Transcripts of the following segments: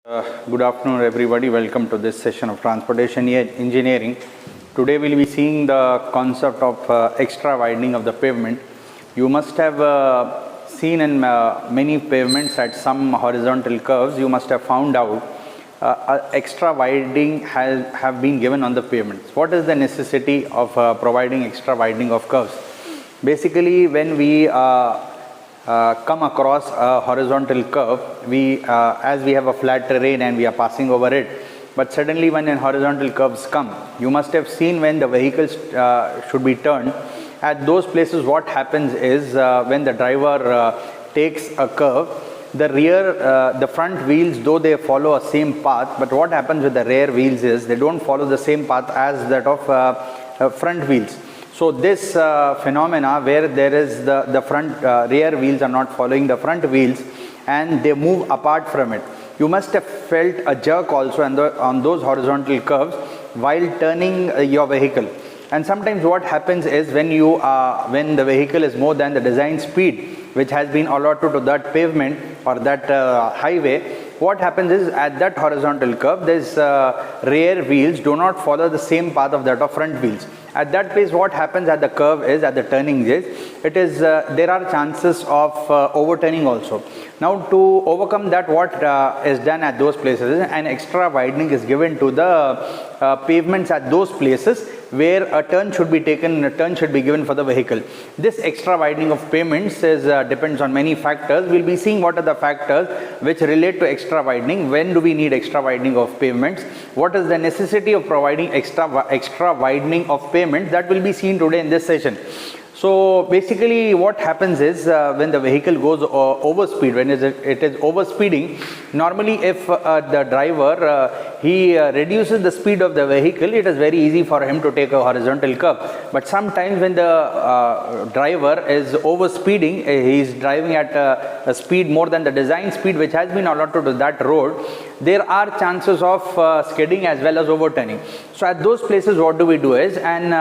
Good afternoon, everybody. Welcome to this session of Transportation Engineering. Today we'll be seeing the concept of extra widening of the pavement. You must have seen in many pavements at some horizontal curves, you must have found out extra widening have been given on the pavements. What is the necessity of providing extra widening of curves? Basically, when we come across a horizontal curve, as we have a flat terrain and we are passing over it, but suddenly when horizontal curves come, you must have seen when the vehicles should be turned. At those places, what happens is when the driver takes a curve, the front wheels, though they follow a same path, but what happens with the rear wheels is they don't follow the same path as that of front wheels. So this phenomena where there is the front rear wheels are not following the front wheels and they move apart from it. You must have felt a jerk also on those horizontal curves while turning your vehicle. And sometimes what happens is when the vehicle is more than the design speed which has been allotted to that pavement or that highway, what happens is at that horizontal curve, these rear wheels do not follow the same path of that of front wheels. At that place, what happens at the curve is, at the turning is, there are chances of overturning also. Now, to overcome that, what is done at those places, an extra widening is given to the pavements at those places where a turn should be taken, a turn should be given for the vehicle. This extra widening of pavements depends on many factors. We'll be seeing what are the factors which relate to extra widening. When do we need extra widening of pavements? What is the necessity of providing extra widening of pavements? That will be seen today in this session. So basically what happens is when the vehicle goes over speed, when it is over speeding, normally if the driver he reduces the speed of the vehicle, it is very easy for him to take a horizontal curve. But sometimes when the driver is over speeding, he is driving at a speed more than the design speed which has been allotted to that road, there are chances of skidding as well as overturning. So at those places what do we do is, and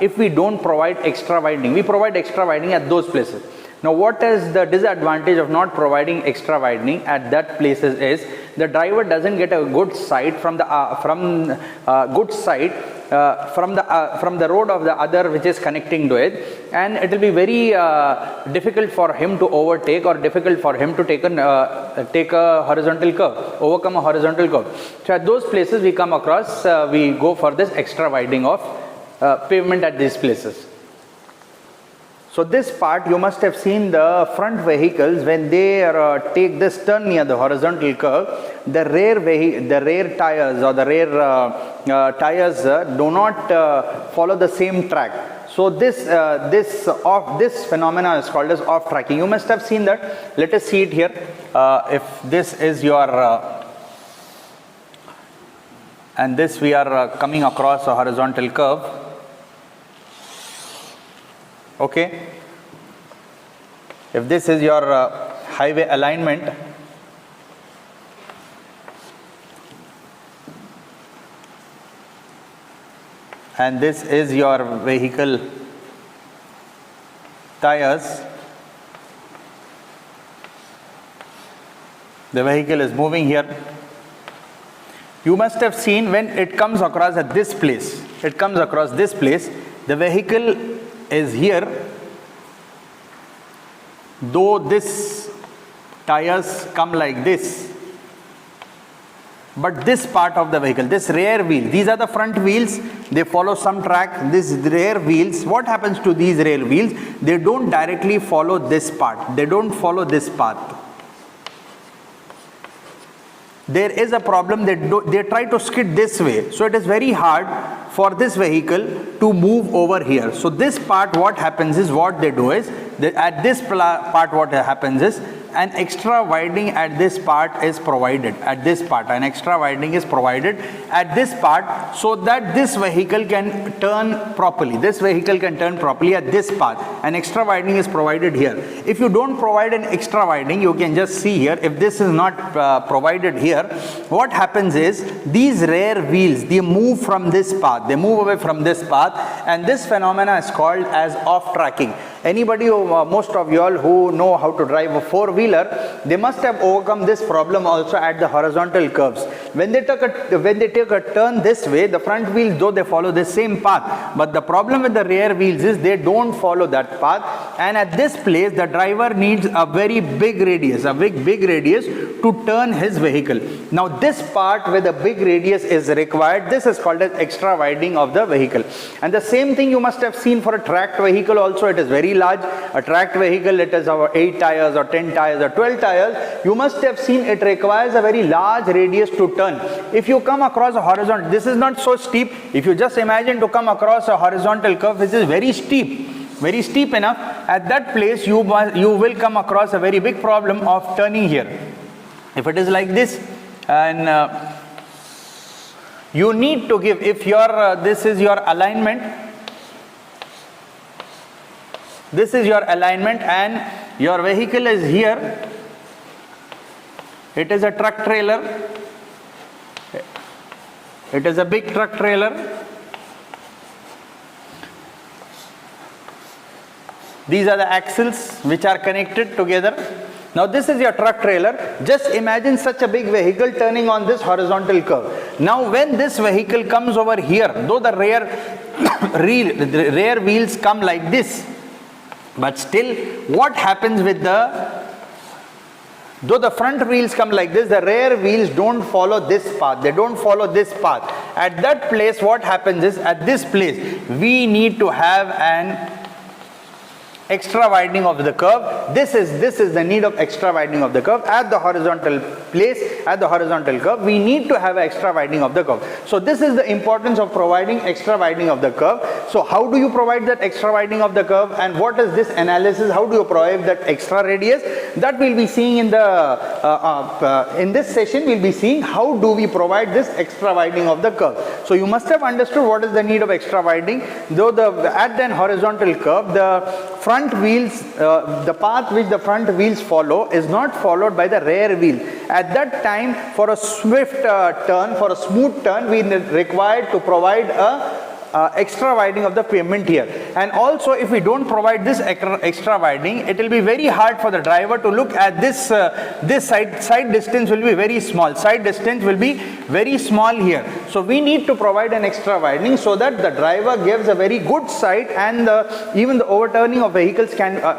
if we don't provide extra widening, we provide extra widening at those places. Now what is the disadvantage of not providing extra widening at that places is the driver doesn't get a good sight from the road of the other which is connecting to it, and it will be very difficult for him to overtake or difficult for him to take a horizontal curve, overcome a horizontal curve. So at those places we come across, we go for this extra widening of pavement at these places. So this part you must have seen the front vehicles when they take this turn near the horizontal curve, the rear tires or the rear tires do not follow the same track. So this phenomena is called as off tracking. You must have seen that. Let us see it here. If this is your and this we are coming across a horizontal curve. Okay, if this is your highway alignment, and this is your vehicle tires, the vehicle is moving here. You must have seen when it comes across at this place, the vehicle is here, though this tires come like this, but this part of the vehicle, this rear wheel, these are the front wheels, they follow some track. These rear wheels, what happens to these rear wheels? They don't directly follow this part, they don't follow this path. There is a problem, they try to skid this way, so it is very hard for this vehicle to move over here. So this part, what happens is, what they do is, at this part what happens is, an extra widening at this part is provided, an extra widening is provided at this part so that this vehicle can turn properly, at this path. An extra widening is provided here. If you don't provide an extra widening, you can just see here, if this is not provided here, what happens is, these rear wheels, they move from this path, they move away from this path, and this phenomena is called as off tracking. anybody, most of you all who know how to drive a four-wheeler, they must have overcome this problem also at the horizontal curves. When they take a turn this way, the front wheels, though they follow the same path, but the problem with the rear wheels is they don't follow that path, and at this place the driver needs a very big radius, a big radius to turn his vehicle. Now this part where the big radius is required, this is called as extra widening of the vehicle. And the same thing you must have seen for a tracked vehicle also. It is very large. A tracked vehicle, it is our 8 tires or 10 tires or 12 tires. You must have seen it requires a very large radius to turn. If you come across a horizontal, this is not so steep. If you just imagine to come across a horizontal curve, which is very steep enough, at that place you will come across a very big problem of turning here. If it is like this, and you need to give, if your this is your alignment, and your vehicle is here, it is a truck trailer, it is a big truck trailer. These are the axles which are connected together. Now this is your truck trailer. Just imagine such a big vehicle turning on this horizontal curve. Now when this vehicle comes over here, though the rear wheels come like this, but still what happens with though the front wheels come like this, the rear wheels don't follow this path. They don't follow this path. At that place what happens is, at this place we need to have an extra widening of the curve. This is the need of extra widening of the curve. At the horizontal place, at the horizontal curve, we need to have extra widening of the curve. So this is the importance of providing extra widening of the curve. So how do you provide that extra widening of the curve, and what is this analysis? How do you provide that extra radius? That we'll be seeing in this session. We'll be seeing how do we provide this extra widening of the curve. So you must have understood what is the need of extra widening. Though at the horizontal curve, the front wheels, the path which the front wheels follow is not followed by the rear wheel. At that time, for a swift turn, for a smooth turn, we required to provide a extra widening of the pavement here. And also, if we don't provide this extra widening, it will be very hard for the driver to look at this. This side distance will be very small. Side distance will be very small here. So we need to provide an extra widening so that the driver gives a very good sight, and even the overturning of vehicles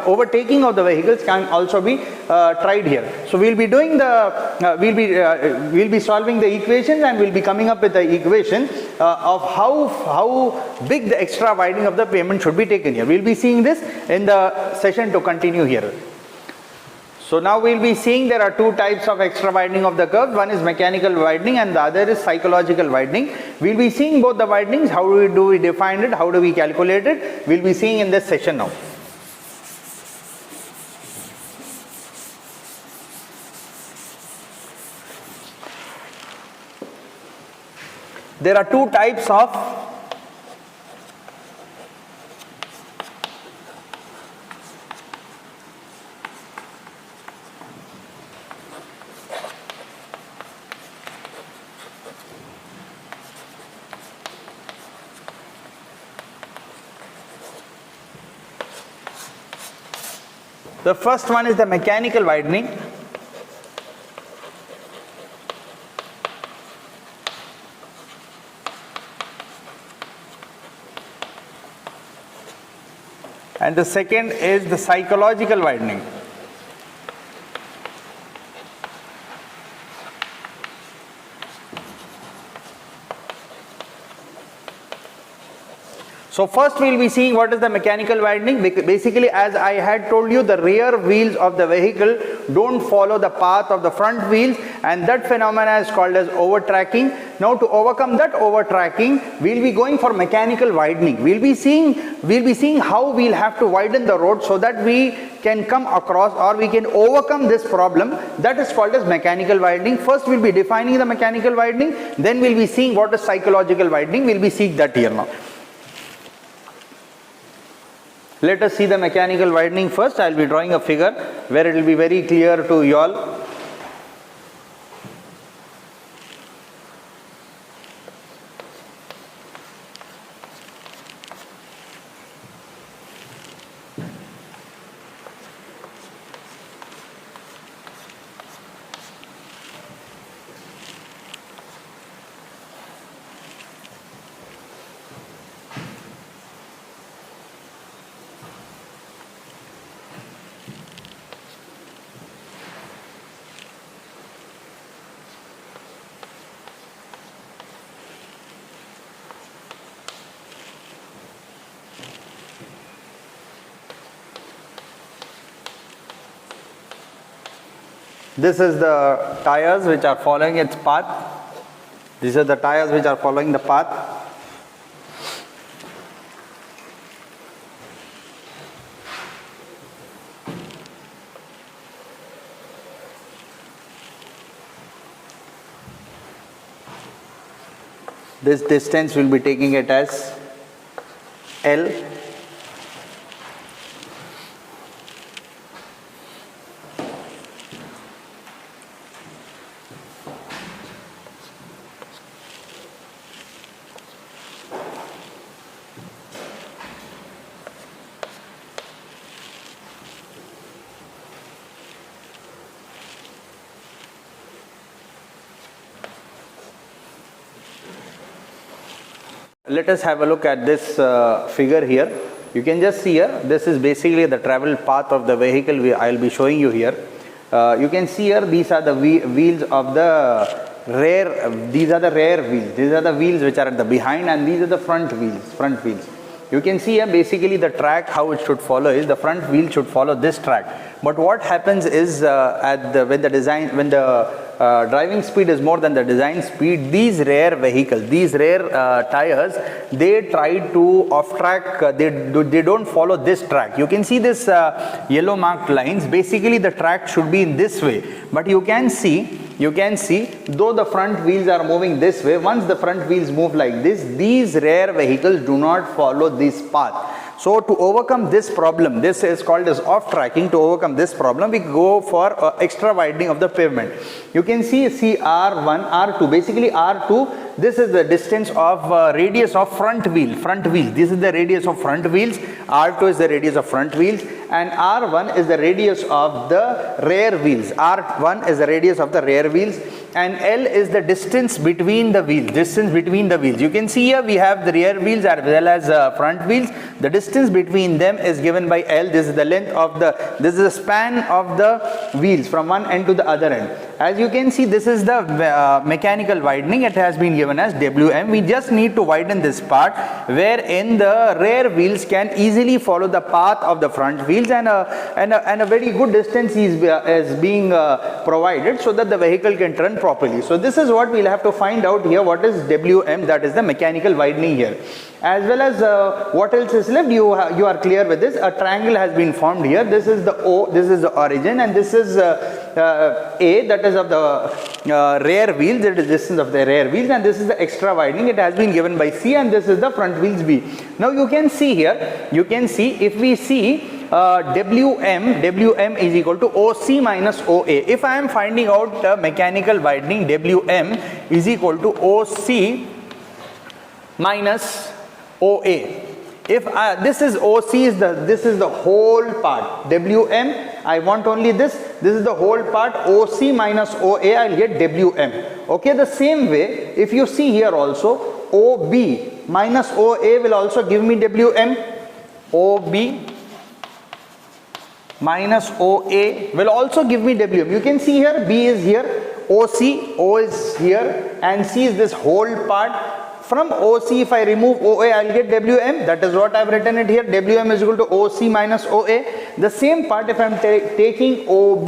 overtaking of the vehicles can also be tried here. So we'll be doing we'll be solving the equations, and we'll be coming up with the equation of how big the extra widening of the pavement should be taken here. We'll be seeing this in the session to continue here. So now we'll be seeing there are two types of extra widening of the curve. One is mechanical widening and the other is psychological widening. We'll be seeing both the widenings. How do we define it? How do we calculate it? We'll be seeing in this session now. There are two types of the first one is the mechanical widening. And the second is the psychological widening. So first we'll be seeing what is the mechanical widening. Basically, as I had told you, the rear wheels of the vehicle don't follow the path of the front wheels, and that phenomena is called as overtracking. Now to overcome that overtracking, we'll be going for mechanical widening. We'll be seeing how we'll have to widen the road so that we can come across, or we can overcome this problem. That is called as mechanical widening. First we'll be defining the mechanical widening, then we'll be seeing what is psychological widening. We'll be seeing that here now. Let us see the mechanical widening first. I will be drawing a figure where it will be very clear to you all. This is the tires which are following its path. These are the tires which are following the path. This distance will be taking it as L. Let us have a look at this figure here. You can just see here, this is basically the travel path of the vehicle I will be showing you here. You can see here, these are the wheels of the rear, these are the rear wheels. These are the wheels which are at the behind, and these are the front wheels. You can see here basically the track how it should follow is the front wheel should follow this track. But what happens is when the driving speed is more than the design speed, these rear vehicles, these rear tires, they try to off track, they don't follow this track. You can see this yellow marked lines, basically the track should be in this way, but you can see though the front wheels are moving this way, once the front wheels move like this, these rear vehicles do not follow this path. So to overcome this problem, this is called as off tracking. To overcome this problem, we go for extra widening of the pavement. You can see R1, R2, basically R2, this is the distance of radius of front wheel. This is the radius of front wheels. R2 is the radius of front wheels, and R1 is the radius of the rear wheels. R1 is the radius of the rear wheels, and L is the distance between the wheels. You can see here we have the rear wheels as well as front wheels. The distance between them is given by L. This is the length of this is the span of the wheels from one end to the other end. As you can see, this is the mechanical widening. It has been given as WM. We just need to widen this part wherein the rear wheels can easily follow the path of the front wheels, and a very good distance is being provided so that the vehicle can turn properly. So this is what we'll have to find out here. What is WM? That is the mechanical widening here. As well as what else is left, you are clear with this. A triangle has been formed here. This is the O, this is the origin, and this is A, that is of the rear wheels, that is the distance of the rear wheels, and this is the extra widening. It has been given by C, and this is the front wheels B. Now you can see here, if we see WM is equal to OC minus OA. If I am finding out mechanical widening, WM is equal to OC minus OA. If this is OC, this is the whole part. WM, I want only this. This is the whole part. OC minus OA, I'll get WM. Okay, the same way, if you see here also, OB minus OA will also give me WM. OB minus OA will also give me WM. You can see here, B is here, OC, O is here, and C is this whole part. From OC, if I remove OA, I'll get WM. That is what I've written it here. WM is equal to OC minus OA. The same part, if I'm taking OB,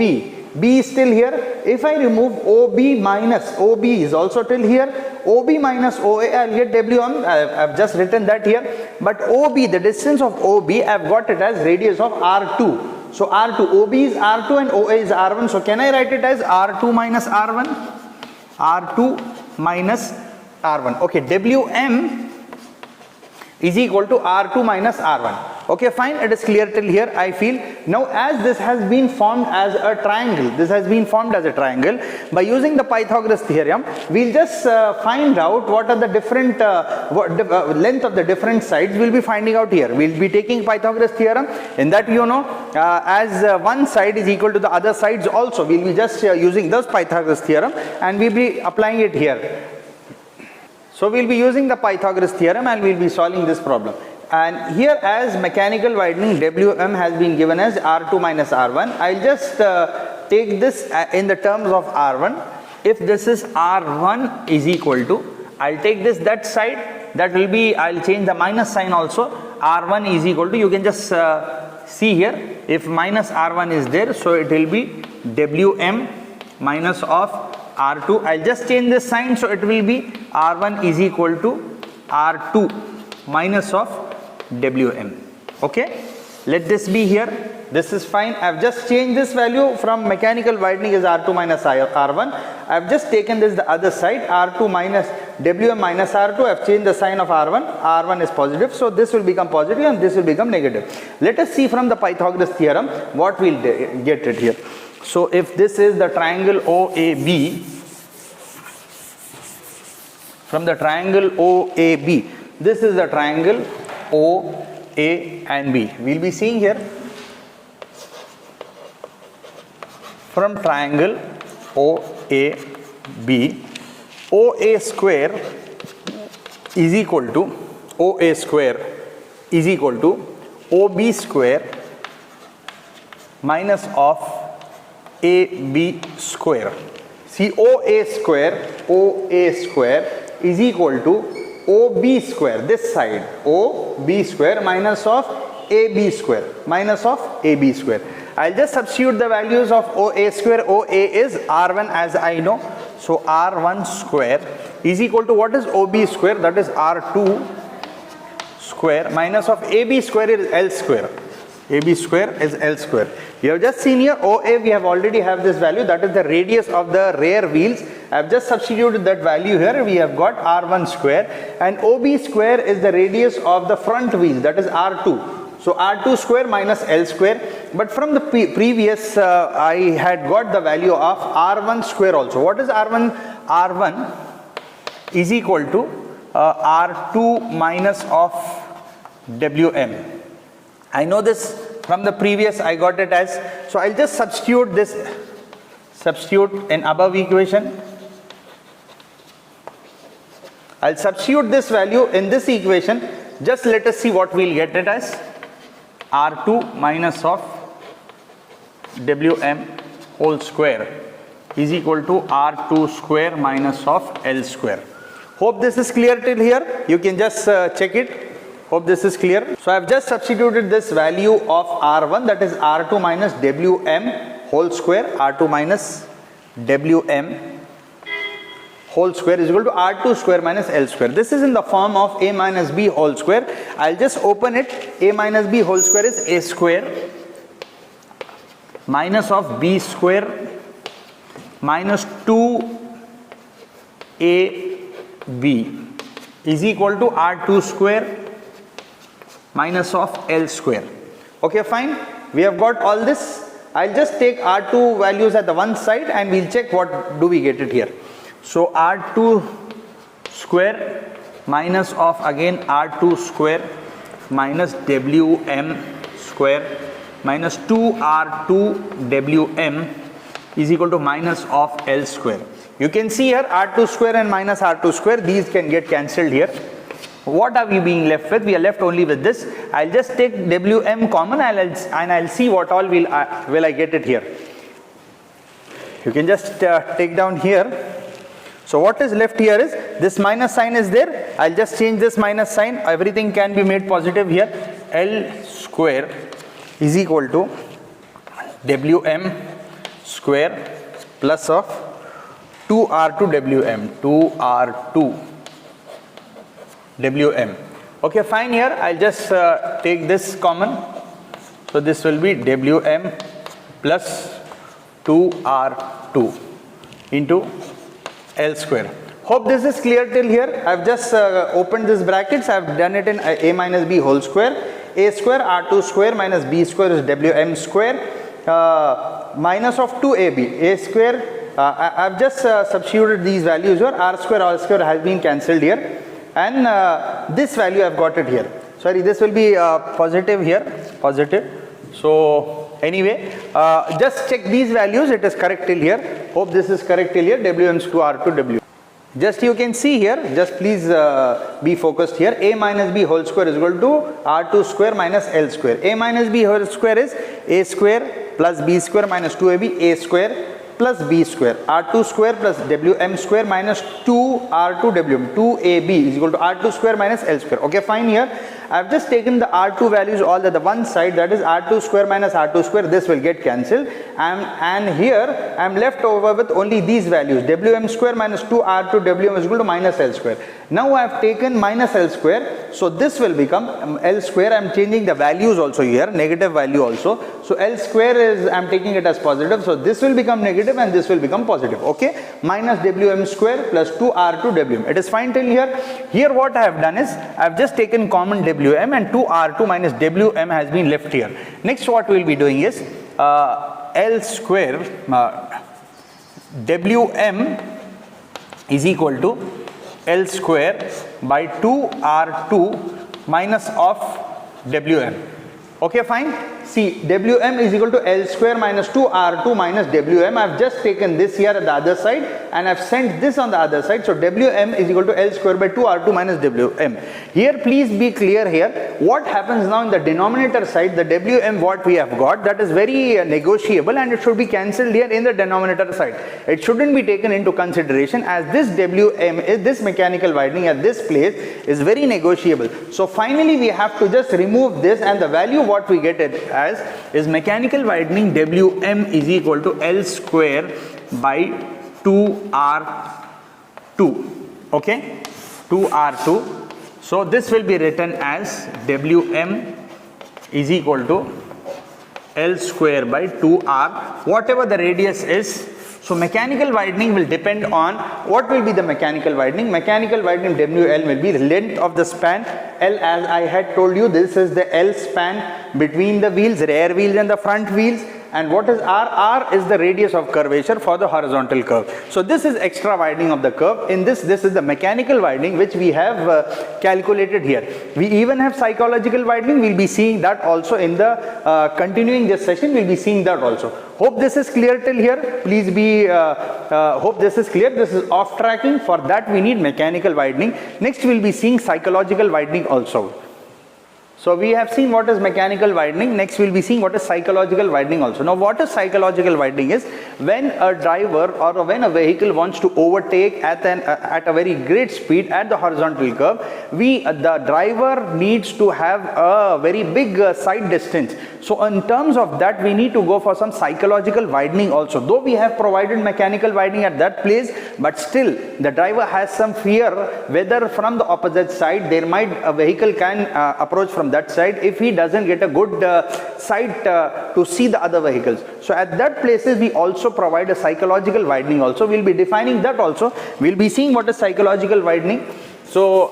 B is still here. If I remove OB minus, OB is also till here. OB minus OA, I'll get WM. I've just written that here. But OB, the distance of OB, I've got it as radius of R2. So R2, OB is R2 and OA is R1. So can I write it as R2 minus R1? R2 minus R1. Okay, WM is equal to R2 minus R1. Okay, fine, it is clear till here, I feel. Now, as this has been formed as a triangle, by using the Pythagoras theorem, we'll just find out what are the different length of the different sides. We'll be finding out here. We'll be taking Pythagoras theorem. In that, as one side is equal to the other sides also, we'll be just using this Pythagoras theorem, and we'll be applying it here. So we'll be using the Pythagoras theorem, and we'll be solving this problem. And here, as mechanical widening, WM has been given as R2 minus R1. I'll just take this in the terms of R1. If this is R1 is equal to, I'll take this that side. That will be, I'll change the minus sign also. R1 is equal to, you can just see here, if minus R1 is there, so it will be WM minus of R2. I'll just change this sign, so it will be R1 is equal to R2 minus of Wm. Okay, let this be here. This is fine. I've just changed this value from mechanical widening is R2 minus R1. I've just taken this the other side, R2 minus Wm minus R2. I've changed the sign of R1. R1 is positive, so this will become positive and this will become negative. Let us see from the Pythagoras theorem what we'll get it here. So if this is the triangle OAB, from the triangle OAB, this is the triangle OA and B. We'll be seeing here from triangle OAB, OA square is equal to OA square is equal to OB square minus of AB square. See, OA square is equal to OB square, this side, OB square minus of AB square, minus of AB square. I'll just substitute the values of OA square. OA is R1 as I know. So R1 square is equal to what is OB square, that is R2 square minus of AB square is L square. AB square is L square. You have just seen here OA, we have already have this value, that is the radius of the rear wheels. I have just substituted that value here. We have got R1 square, and OB square is the radius of the front wheels, that is R2. So R2 square minus L square. But from the previous I had got the value of R1 square also. What is R1? R1 is equal to R2 minus of Wm. I know this from the previous, I got it as, so I'll just substitute this, substitute in above equation. I'll substitute this value in this equation. Just let us see what we'll get it as. R2 minus of Wm whole square is equal to R2 square minus of L square. Hope this is clear till here. You can just check it. Hope this is clear. So I have just substituted this value of R1, that is R2 minus Wm whole square. R2 minus Wm whole square is equal to R2 square minus L square. This is in the form of A minus B whole square. I'll just open it. A minus B whole square is A square minus of B square minus 2AB is equal to R2 square minus of L square. Okay, fine. We have got all this. I'll just take R2 values at the one side and we'll check what do we get it here. So R2 square minus of again R2 square minus Wm square minus 2R2 Wm is equal to minus of L square. You can see here R2 square and minus R2 square, these can get cancelled here. What are we being left with? We are left only with this. I'll just take Wm common and I'll see what all will I get it here. You can just take down here. So what is left here is this minus sign is there. I'll just change this minus sign. Everything can be made positive here. L square is equal to Wm square plus of 2R2 Wm. 2R2 Wm. Okay, fine. Here I'll just take this common. So this will be Wm plus 2R2 into L square. Hope this is clear till here. I've just opened this brackets. I've done it in A minus B whole square. A square R2 square minus B square is Wm square minus of 2AB. A square, I've just substituted these values here. R square has been cancelled here. And this value I've got it here. Sorry, this will be positive here. Positive. So anyway, just check these values. It is correct till here. Hope this is correct till here. Wm square R2 W. Just you can see here. Just please be focused here. A minus B whole square is equal to R2 square minus L square. A minus B whole square is A square plus B square minus 2AB. A square plus B square. R2 square plus Wm square minus 2R2 Wm. 2AB is equal to R2 square minus L square. Okay, fine here. I've just taken the R2 values all at the one side, that is R2 square minus R2 square, this will get cancelled, and here I'm left over with only these values, Wm square minus 2R2 Wm is equal to minus L square. Now I have taken minus L square, so this will become L square. I'm changing the values also here, negative value also. So L square is, I'm taking it as positive, so this will become negative and this will become positive, okay? Minus Wm square plus 2R2 Wm. It is fine till here. Here what I have done is, I have just taken common Wm and 2R2 minus Wm has been left here. Next what we will be doing is, L square, Wm is equal to L square by 2R2 minus of Wm. Okay, fine. See, Wm is equal to L square minus 2R2 minus Wm. I have just taken this here at the other side and I have sent this on the other side. So Wm is equal to L square by 2R2 minus Wm. Here, please be clear here. What happens now in the denominator side, the Wm what we have got, that is very negotiable and it should be cancelled here in the denominator side. It shouldn't be taken into consideration as this Wm is, this mechanical widening at this place is very negotiable. So finally we have to just remove this, and the value what we get it as is mechanical widening Wm is equal to L square by 2R2, okay, 2R2. So this will be written as Wm is equal to L square by 2R, whatever the radius is. So mechanical widening will depend on what will be the mechanical widening. Mechanical widening WL will be the length of the span. L, as I had told you, this is the L span between the wheels, rear wheels and the front wheels. And what is R? R is the radius of curvature for the horizontal curve. So this is extra widening of the curve. In this is the mechanical widening which we have calculated here. We even have psychological widening. We'll be seeing that also in the continuing this session. We'll be seeing that also. Hope this is clear till here. Please be, hope this is clear. This is off tracking. For that we need mechanical widening. Next we'll be seeing psychological widening also. So we have seen what is mechanical widening. Next we'll be seeing what is psychological widening also. Now what is psychological widening is when a driver or when a vehicle wants to overtake at a very great speed at the horizontal curve, the driver needs to have a very big side distance. So in terms of that we need to go for some psychological widening also. Though we have provided mechanical widening at that place, but still the driver has some fear whether from the opposite side a vehicle can approach from that side if he doesn't get a good sight to see the other vehicles. So at that places we also provide a psychological widening also. We'll be defining that also. We'll be seeing what is psychological widening. So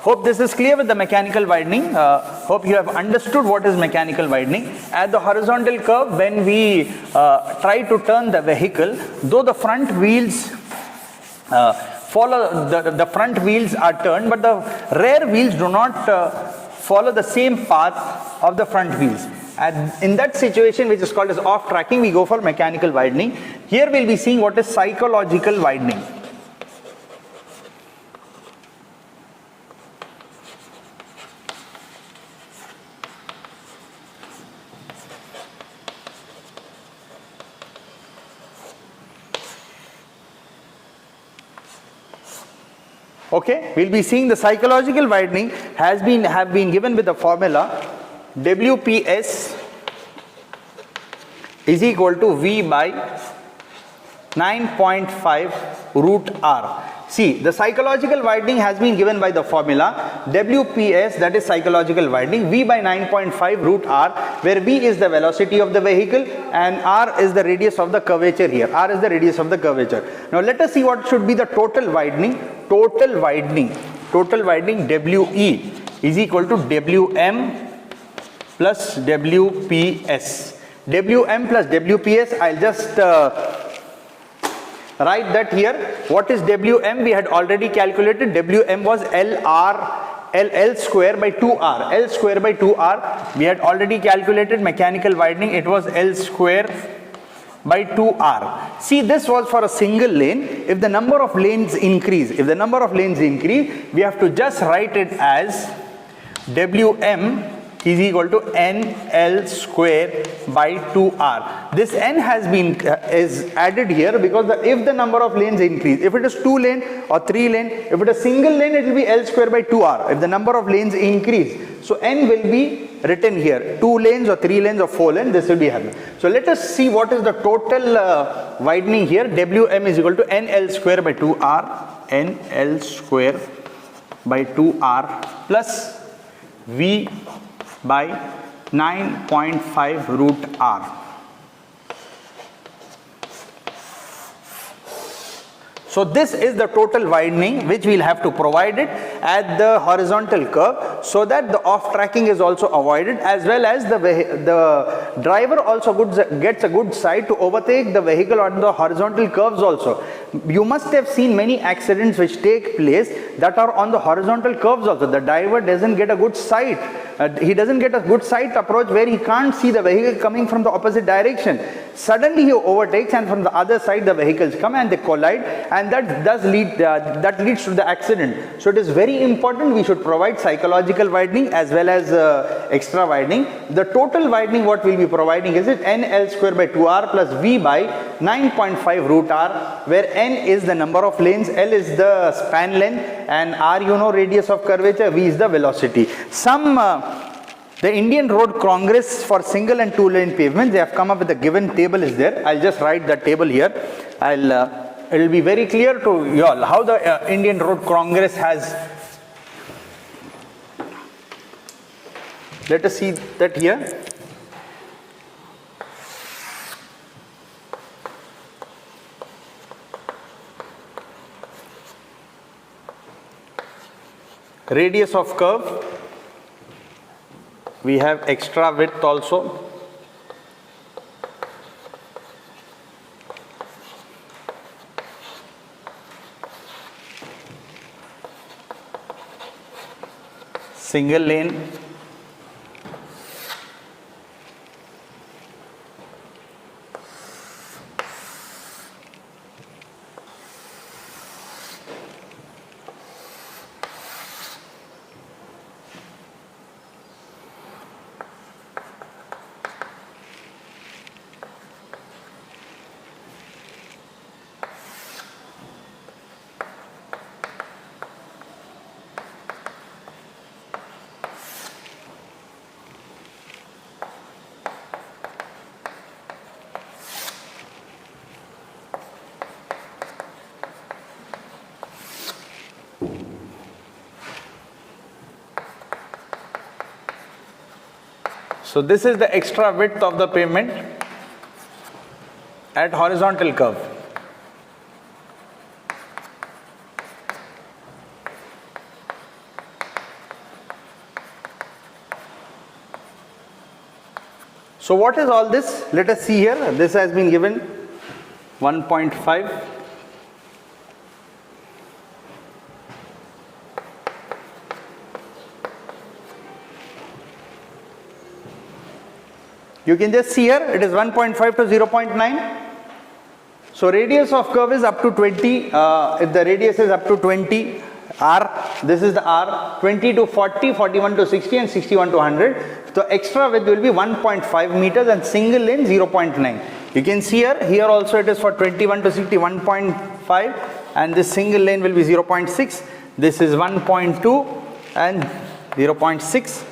hope this is clear with the mechanical widening. Hope you have understood what is mechanical widening. At the horizontal curve, when we try to turn the vehicle, though the front wheels follow, the front wheels are turned, but the rear wheels do not follow the same path of the front wheels. And in that situation, which is called as off tracking, we go for mechanical widening. Here we'll be seeing what is psychological widening. Okay, we'll be seeing the psychological widening have been given with the formula WPS is equal to V by 9.5 root R. See, the psychological widening has been given by the formula WPS, that is psychological widening, V by 9.5 root R, where V is the velocity of the vehicle and R is the radius of the curvature here. R is the radius of the curvature. Now let us see what should be the total widening. Total widening WE is equal to WM plus WPS. WM plus WPS, I'll just write that here. What is WM? We had already calculated. WM was L square by 2R. L square by 2R. We had already calculated mechanical widening. It was L square by 2R. See, this was for a single lane. If the number of lanes increase, we have to just write it as WM is equal to NL square by 2R. This N has been is added here because if the number of lanes increase, if it is 2 lane or 3 lane, if it is single lane, it will be L square by 2R. If the number of lanes increase, so N will be written here, 2 lanes or 3 lanes or 4 lanes, this will be happening. So let us see what is the total widening here. WM is equal to NL square by 2R, NL square by 2R plus V by 9.5 root R. So this is the total widening which we will have to provide it at the horizontal curve, so that the off tracking is also avoided, as well as the driver also gets a good sight to overtake the vehicle on the horizontal curves also. You must have seen many accidents which take place that are on the horizontal curves also. The driver doesn't get a good sight. He doesn't get a good sight approach where he can't see the vehicle coming from the opposite direction. Suddenly he overtakes, and from the other side the vehicles come and they collide, and that leads to the accident. So it is very important we should provide psychological widening as well as extra widening. The total widening what we will be providing is NL square by 2R plus V by 9.5 root R, where N is the number of lanes, L is the span length, and R radius of curvature, V is the velocity. The Indian Road Congress for single and 2 lane pavement, they have come up with a given table is there. I'll just write that table here. It will be very clear to you all how the Indian Road Congress has. Let us see that here. Radius of curve, we have extra width also. Single lane, so this is the extra width of the pavement at horizontal curve. So what is all this? Let us see here. This has been given 1.5. You can just see here, it is 1.5 to 0.9. So radius of curve is up to 20. If the radius is up to 20 R, this is the R, 20 to 40, 41 to 60, and 61 to 100. So extra width will be 1.5 meters and single lane 0.9. You can see here also it is for 21 to 60 1.5, and this single lane will be 0.6. This is 1.2 and 0.6.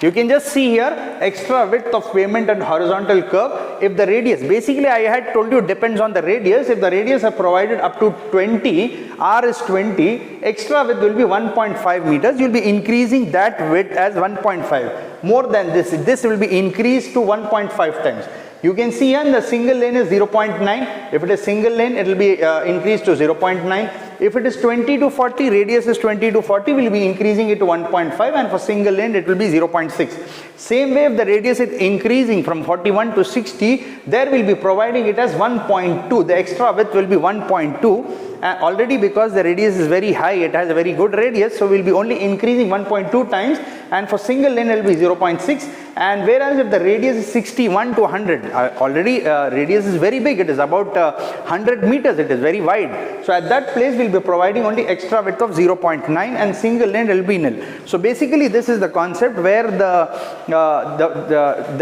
You can just see here extra width of pavement and horizontal curve. If the radius, basically I had told you depends on the radius. If the radius are provided up to 20, R is 20, extra width will be 1.5 meters. You will be increasing that width as 1.5. More than this will be increased to 1.5 times. You can see here the single lane is 0.9. If it is single lane, it will be increased to 0.9. If it is 20 to 40, radius is 20 to 40, we will be increasing it to 1.5, and for single lane it will be 0.6. Same way, if the radius is increasing from 41 to 60, there will be providing it as 1.2. The extra width will be 1.2. Already because the radius is very high, it has a very good radius, so we will be only increasing 1.2 times, and for single lane it will be 0.6. And whereas if the radius is 61 to 100, already radius is very big, it is about 100 meters, it is very wide. So at that place we'll be providing only extra width of 0.9 and single lane will be nil. So basically this is the concept where the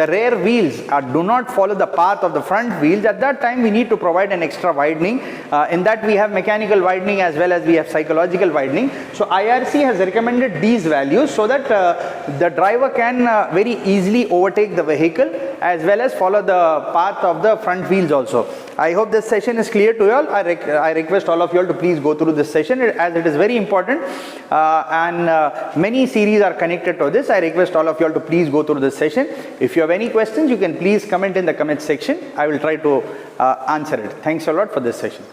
rear wheels do not follow the path of the front wheels. At that time we need to provide an extra widening. In that we have mechanical widening as well as we have psychological widening. So IRC has recommended these values so that the driver can very easily overtake the vehicle as well as follow the path of the front wheels also. I hope this session is clear to you all. I request all of you all to please go through this session as it is very important and many series are connected to this. I request all of you all to please go through this session. If you have any questions, you can please comment in the comment section. I will try to answer it. Thanks a lot for this session.